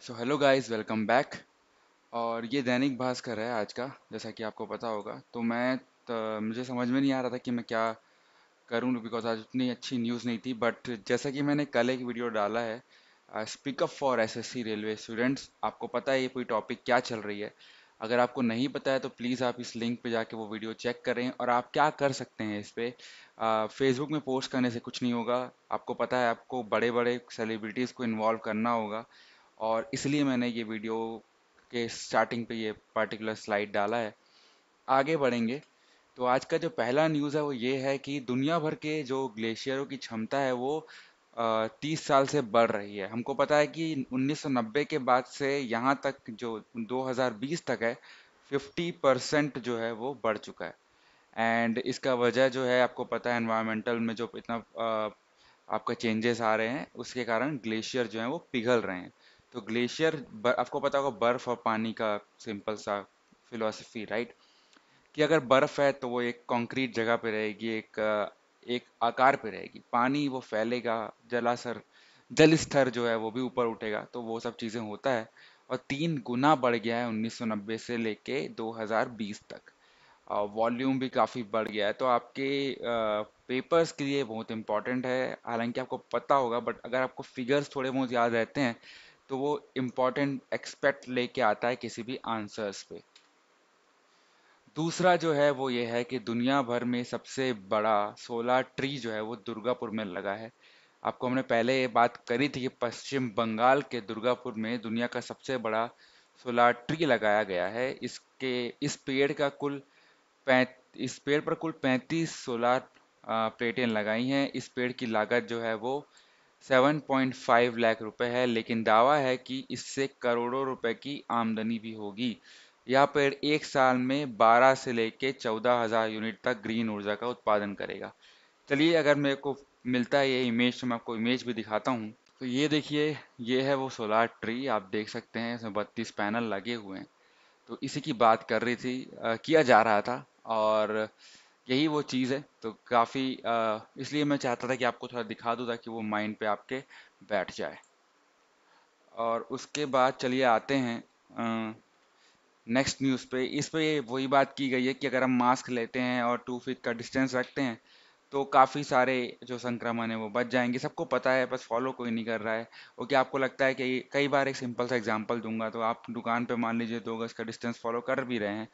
So hello guys, welcome back. और ये दैनिक भास्कर है आज का, जैसा कि आपको पता होगा। तो मुझे समझ में नहीं आ रहा था कि मैं क्या करूं, बिकॉज आज उतनी अच्छी न्यूज़ नहीं थी। बट जैसा कि मैंने कल एक वीडियो डाला है, speak up for SSC railway students, आपको पता है ये पूरी टॉपिक क्या चल रही है। अगर आपको नहीं पता है तो प्लीज़ आप इस लिंक पे जाके वो वीडियो चेक करें। और आप क्या कर सकते हैं इस पे, फेसबुक में पोस्ट करने से कुछ नहीं होगा। आपको पता है आपको बड़े बड़े सेलिब्रिटीज़ को इन्वॉल्व करना होगा, और इसलिए मैंने ये वीडियो के स्टार्टिंग पे ये पर्टिकुलर स्लाइड डाला है। आगे बढ़ेंगे तो आज का जो पहला न्यूज़ है वो ये है कि दुनिया भर के जो ग्लेशियरों की क्षमता है वो 30 साल से बढ़ रही है। हमको पता है कि 1990 के बाद से यहाँ तक जो 2020 तक है, 50% जो है वो बढ़ चुका है। एंड इसका वजह जो है आपको पता है, एनवायरमेंटल में जो इतना आपका चेंजेस आ रहे हैं, उसके कारण ग्लेशियर जो हैं वो पिघल रहे हैं। तो आपको पता होगा, बर्फ और पानी का सिंपल सा फिलॉसफी, राइट? कि अगर बर्फ है तो वो एक कंक्रीट जगह पे रहेगी, एक आकार पे रहेगी। पानी वो फैलेगा, जल स्तर जो है वो भी ऊपर उठेगा, तो वो सब चीज़ें होता है। और 3 गुना बढ़ गया है 1990 से लेके 2020 तक। वॉल्यूम भी काफ़ी बढ़ गया है। तो आपके पेपर्स के लिए बहुत इंपॉर्टेंट है। हालांकि आपको पता होगा, बट अगर आपको फिगर्स थोड़े बहुत याद रहते हैं तो वो इम्पोर्टेंट एक्सपेक्ट लेके आता है किसी भी आंसर्स पे। दूसरा जो है वो ये है कि दुनिया भर में सबसे बड़ा सोलर ट्री जो है वो दुर्गापुर में लगा है। आपको हमने पहले ये बात करी थी कि पश्चिम बंगाल के दुर्गापुर में दुनिया का सबसे बड़ा सोलर ट्री लगाया गया है। इसके इस पेड़ का कुल पैंत इस पेड़ पर कुल 35 सोलर प्लेटें लगाई हैं। इस पेड़ की लागत जो है वो 7.5 लाख रुपए है, लेकिन दावा है कि इससे करोड़ों रुपए की आमदनी भी होगी। यह पेड़ एक साल में 12 से लेके 14,000 यूनिट तक ग्रीन ऊर्जा का उत्पादन करेगा। चलिए, अगर मेरे को मिलता है ये इमेज तो मैं आपको इमेज भी दिखाता हूँ। तो ये देखिए, ये है वो सोलार ट्री, आप देख सकते हैं इसमें 32 पैनल लगे हुए हैं। तो इसी की बात कर रही थी, किया जा रहा था। और यही वो चीज़ है। तो काफ़ी इसलिए मैं चाहता था कि आपको थोड़ा दिखा दूँ ताकि वो माइंड पे आपके बैठ जाए। और उसके बाद चलिए आते हैं नेक्स्ट न्यूज़ पे। इस पे वही बात की गई है कि अगर हम मास्क लेते हैं और 2 फीट का डिस्टेंस रखते हैं तो काफ़ी सारे जो संक्रमण है वो बच जाएंगे। सबको पता है, बस फॉलो कोई नहीं कर रहा है। और क्या आपको लगता है कि कई बार एक सिंपल सा एग्जांपल दूंगा, तो आप दुकान पे मान लीजिए 2 गज का डिस्टेंस फॉलो कर भी रहे हैं,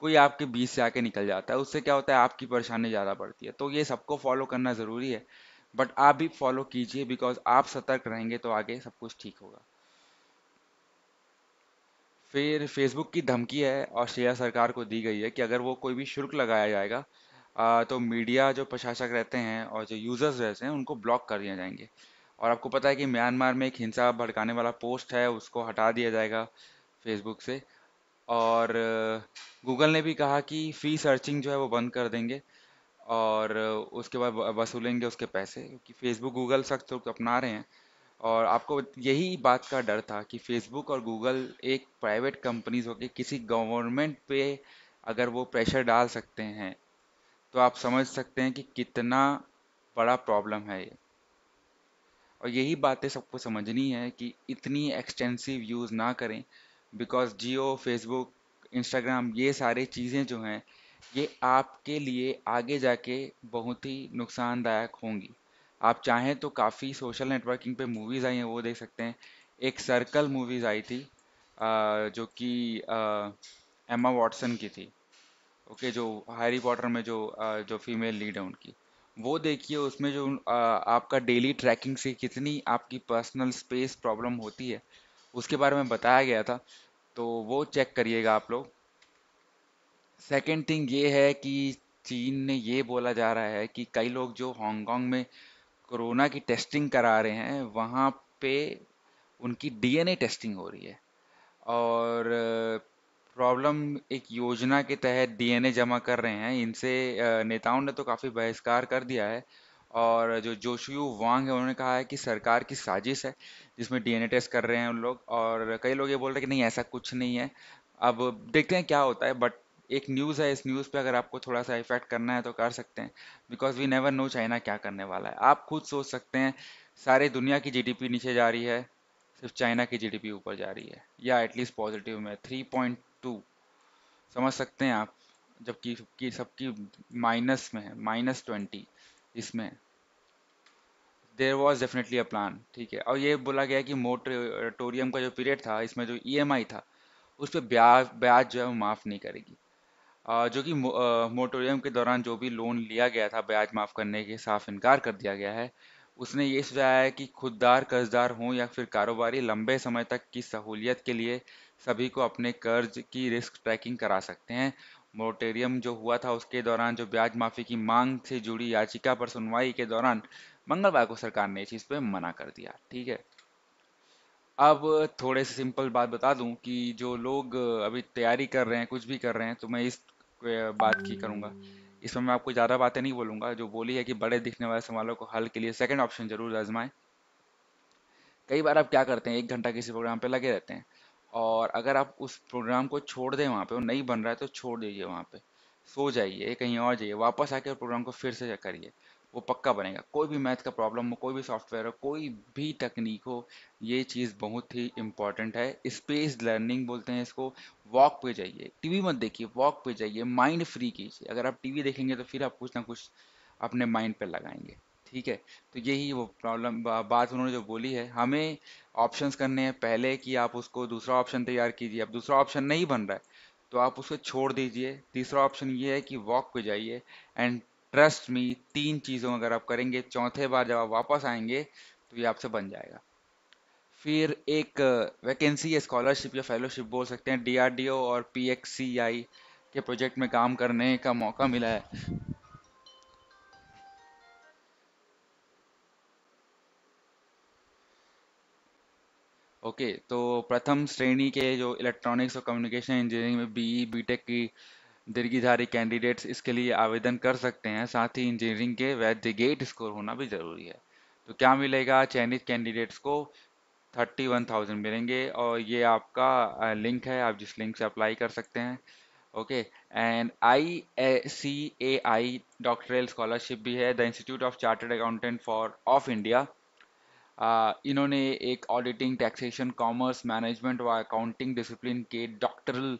कोई आपके बीच से आके निकल जाता है, उससे क्या होता है, आपकी परेशानी ज़्यादा बढ़ती है। तो ये सबको फॉलो करना ज़रूरी है, बट आप भी फॉलो कीजिए, बिकॉज आप सतर्क रहेंगे तो आगे सब कुछ ठीक होगा। फिर फेसबुक की धमकी है, ऑस्ट्रेलिया सरकार को दी गई है कि अगर वो कोई भी शुल्क लगाया जाएगा, तो मीडिया जो प्रशासक रहते हैं और जो यूजर्स रहते हैं उनको ब्लॉक कर दिए जाएंगे। और आपको पता है कि म्यांमार में एक हिंसा भड़काने वाला पोस्ट है, उसको हटा दिया जाएगा फेसबुक से। और गूगल ने भी कहा कि फ्री सर्चिंग जो है वो बंद कर देंगे, और उसके बाद वसूलेंगे उसके पैसे, क्योंकि फेसबुक गूगल सख्त रुख अपना रहे हैं। और आपको यही बात का डर था कि फेसबुक और गूगल एक प्राइवेट कंपनीज होके किसी गवर्नमेंट पे अगर वो प्रेशर डाल सकते हैं, तो आप समझ सकते हैं कि कितना बड़ा प्रॉब्लम है ये। और यही बातें सबको समझनी है कि इतनी एक्सटेंसिव यूज़ ना करें, बिकॉज जियो, फेसबुक, इंस्टाग्राम, ये सारी चीज़ें जो हैं ये आपके लिए आगे जाके बहुत ही नुकसानदायक होंगी। आप चाहें तो काफ़ी सोशल नेटवर्किंग पे मूवीज़ आई हैं, वो देख सकते हैं। एक सर्कल मूवीज़ आई थी, जो कि एमा वॉटसन की थी। ओके, जो हैरी पॉटर में जो फीमेल लीड है उनकी, वो देखिए। उसमें जो आपका डेली ट्रैकिंग से कितनी आपकी पर्सनल स्पेस प्रॉब्लम होती है, उसके बारे में बताया गया था। तो वो चेक करिएगा आप लोग। सेकंड थिंग ये है कि चीन ने ये बोला जा रहा है कि कई लोग जो हांगकांग में कोरोना की टेस्टिंग करा रहे हैं, वहाँ पे उनकी डीएनए टेस्टिंग हो रही है। और प्रॉब्लम एक योजना के तहत डीएनए जमा कर रहे हैं इनसे। नेताओं ने तो काफ़ी बहिष्कार कर दिया है। और जो जोशुयू वांग है, उन्होंने कहा है कि सरकार की साजिश है जिसमें डीएनए टेस्ट कर रहे हैं उन लोग। और कई लोग ये बोल रहे हैं कि नहीं, ऐसा कुछ नहीं है। अब देखते हैं क्या होता है, बट एक न्यूज़ है, इस न्यूज़ पे अगर आपको थोड़ा सा इफेक्ट करना है तो कर सकते हैं, because we never know China क्या करने वाला है। आप खुद सोच सकते हैं, सारे दुनिया की जीडीपी नीचे जा रही है, सिर्फ चाइना की जीडीपी ऊपर जा रही है, या एटलीस्ट पॉजिटिव में 3.2। समझ सकते हैं आप, जबकि सबकी माइनस में है, -20 इसमें। There was definitely a plan, ठीक है। और ये बोला गया कि मोरेटोरियम का जो पीरियड था, इसमें जो ईएमआई था उस पर ब्याज ब्याज जो है वो माफ़ नहीं करेगी। जो कि मोरेटोरियम के दौरान जो भी लोन लिया गया था ब्याज माफ़ करने के साफ इनकार कर दिया गया है। उसने ये सुझाया है कि खुददार कर्जदार हों या फिर कारोबारी, लंबे समय तक की सहूलियत के लिए सभी को अपने कर्ज की रिस्क ट्रैकिंग करा सकते हैं। मोरेटोरियम जो हुआ था उसके दौरान जो ब्याज माफ़ी की मांग से जुड़ी याचिका पर सुनवाई के दौरान मंगलवार को सरकार ने इस चीज़ पे मना कर दिया, ठीक है। अब थोड़े से सिंपल बात बता दूं कि जो लोग अभी तैयारी कर रहे हैं, कुछ भी कर रहे हैं, तो मैं इस बात की करूंगा। इसमें मैं आपको ज़्यादा बातें नहीं बोलूंगा। जो बोली है कि बड़े दिखने वाले सवालों को हल के लिए सेकंड ऑप्शन जरूर आजमाएं। कई बार आप क्या करते हैं, 1 घंटा किसी प्रोग्राम पे लगे रहते हैं, और अगर आप उस प्रोग्राम को छोड़ दें, वहाँ पे वो नहीं बन रहा है तो छोड़ दीजिए, वहाँ पे सो जाइए, कहीं और जाइए, वापस आके प्रोग्राम को फिर से करिए। वो पक्का बनेगा। कोई भी मैथ का प्रॉब्लम हो, कोई भी सॉफ्टवेयर हो, कोई भी तकनीक हो, ये चीज़ बहुत ही इंपॉर्टेंट है। स्पेस लर्निंग बोलते हैं इसको। वॉक पे जाइए, टीवी मत देखिए, वॉक पे जाइए, माइंड फ्री कीजिए। अगर आप टीवी देखेंगे तो फिर आप कुछ ना कुछ अपने माइंड पे लगाएंगे, ठीक है। तो यही वो बात उन्होंने जो बोली है, हमें ऑप्शंस करने हैं पहले कि आप उसको दूसरा ऑप्शन तैयार कीजिए। अब दूसरा ऑप्शन नहीं बन रहा है तो आप उसको छोड़ दीजिए। तीसरा ऑप्शन ये है कि वॉक पे जाइए, एंड ट्रस्ट मी, 3 चीज़ों अगर आप करेंगे, चौथे बार जब आप वापस आएंगे तो ये आपसे बन जाएगा। फिर एक वैकेंसी या स्कॉलरशिप या फेलोशिप बोल सकते हैं, डीआरडीओ और पीएक्ससीआई के प्रोजेक्ट में काम करने का मौका मिला है। ओके, तो प्रथम श्रेणी के जो इलेक्ट्रॉनिक्स और कम्युनिकेशन इंजीनियरिंग में बीई बीटेक की दीर्घिधारी कैंडिडेट्स इसके लिए आवेदन कर सकते हैं। साथ ही इंजीनियरिंग के वैध गेट स्कोर होना भी जरूरी है। तो क्या मिलेगा चयनित कैंडिडेट्स को? 31,000 मिलेंगे, और ये आपका लिंक है, आप जिस लिंक से अप्लाई कर सकते हैं। Okay. And ICAI doctoral scholarship भी है, the institute of chartered accountant for of India. इन्होंने एक ऑडिटिंग, टैक्सेशन, कॉमर्स, मैनेजमेंट व अकाउंटिंग डिसिप्लिन के डॉक्टरल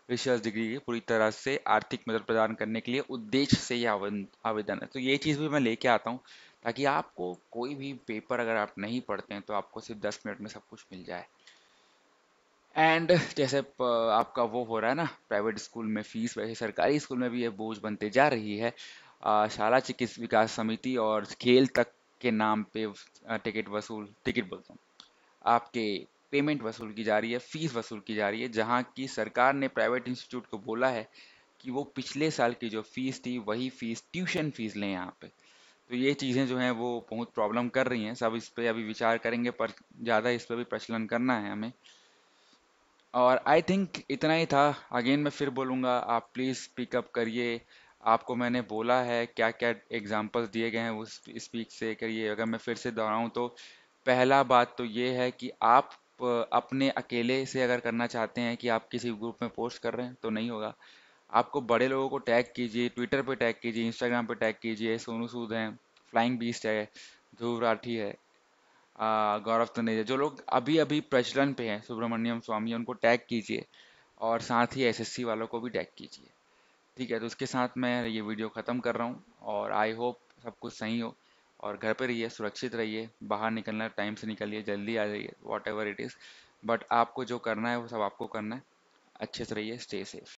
रिसर्च डिग्री की पूरी तरह से आर्थिक मदद प्रदान करने के लिए उद्देश्य से ये आवेदन है। तो ये चीज़ भी मैं लेके आता हूँ, ताकि आपको कोई भी पेपर अगर आप नहीं पढ़ते हैं तो आपको सिर्फ 10 मिनट में सब कुछ मिल जाए। एंड जैसे आपका वो हो रहा है ना प्राइवेट स्कूल में फीस, वैसे सरकारी स्कूल में भी ये बोझ बनते जा रही है। शाला चिकित्सा विकास समिति और खेल तक के नाम पे टिकट बोलता हूँ, आपके पेमेंट वसूल की जा रही है, फीस वसूल की जा रही है। जहाँ की सरकार ने प्राइवेट इंस्टीट्यूट को बोला है कि वो पिछले साल की जो फीस थी वही फीस, ट्यूशन फीस लें यहाँ पे। तो ये चीज़ें जो हैं वो बहुत प्रॉब्लम कर रही हैं। सब इस पे अभी विचार करेंगे, पर ज़्यादा इस पे भी प्रचलन करना है हमें। और आई थिंक इतना ही था। अगेन मैं फिर बोलूँगा, आप प्लीज़ पिकअप करिए। आपको मैंने बोला है क्या क्या एग्जांपल्स दिए गए हैं उस स्पीच से करिए। अगर मैं फिर से दोहराऊँ तो पहला बात तो ये है कि आप अपने अकेले से अगर करना चाहते हैं कि आप किसी ग्रुप में पोस्ट कर रहे हैं तो नहीं होगा। आपको बड़े लोगों को टैग कीजिए, ट्विटर पे टैग कीजिए, इंस्टाग्राम पे टैग कीजिए। सोनू सूद हैं, फ्लाइंग बीस्ट है, ध्रुव राठी है, गौरव तनेजा, जो लोग अभी अभी प्रचलन पे हैं, सुब्रमण्यम स्वामी, उनको टैग कीजिए। और साथ ही एसएससी वालों को भी टैग कीजिए, ठीक है। तो उसके साथ मैं ये वीडियो ख़त्म कर रहा हूँ, और आई होप सब कुछ सही हो। और घर पे रहिए, सुरक्षित रहिए, बाहर निकलना टाइम से निकलिए, जल्दी आ जाइए, what ever it is. But आपको जो करना है वो सब आपको करना है। अच्छे से रहिए, स्टे सेफ।